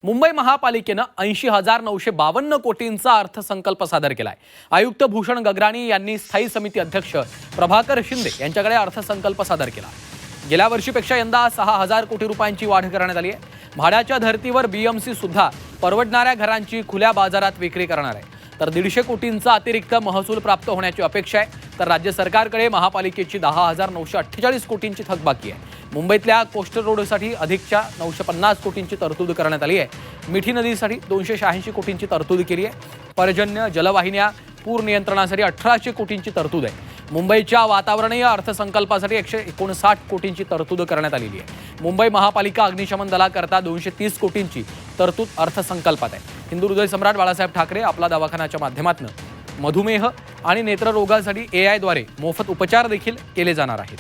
मुंबई महापालिकेनं 80,952 कोटींचा अर्थसंकल्प सादर केलाय। आयुक्त भूषण गगराणी यांनी स्थायी समिती अध्यक्ष प्रभाकर शिंदे यांच्याकडे अर्थसंकल्प सादर केला। गेल्या वर्षीपेक्षा यंदा 6,000 कोटी रुपयांची वाढ करण्यात आली आहे। भाड्याच्या धर्तीवर बीएमसी सुद्धा परवडणाऱ्या घरांची खुल्या बाजारात विक्री करणार आहे। तर 150 कोटींचा अतिरिक्त महसूल प्राप्त होण्याची अपेक्षा आहे। तर राज्य सरकारकडे महापालिकेची 10,948 कोटींची थकबाकी आहे। मुंबईतल्या कोस्टल रोडसाठी अधिकच्या 950 कोटींची तरतूद करण्यात आली आहे। मिठी नदीसाठी 286 कोटींची तरतूद केली आहे। पर्जन्य जलवाहिन्या पूर नियंत्रणासाठी 1800 कोटींची तरतूद आहे। मुंबईच्या वातावरणीय अर्थसंकल्पासाठी 159 कोटींची तरतूद करण्यात आलेली आहे। मुंबई महापालिका अग्निशमन दलाकरता 230 कोटींची तरतूद अर्थसंकल्पात आहे। हिंदू हृदय सम्राट बाळासाहेब ठाकरे आपला दवाखान्याच्या माध्यमातून मधुमेह आणि नेत्ररोगासाठी AI द्वारे मोफत उपचार देखील केले जाणार आहेत।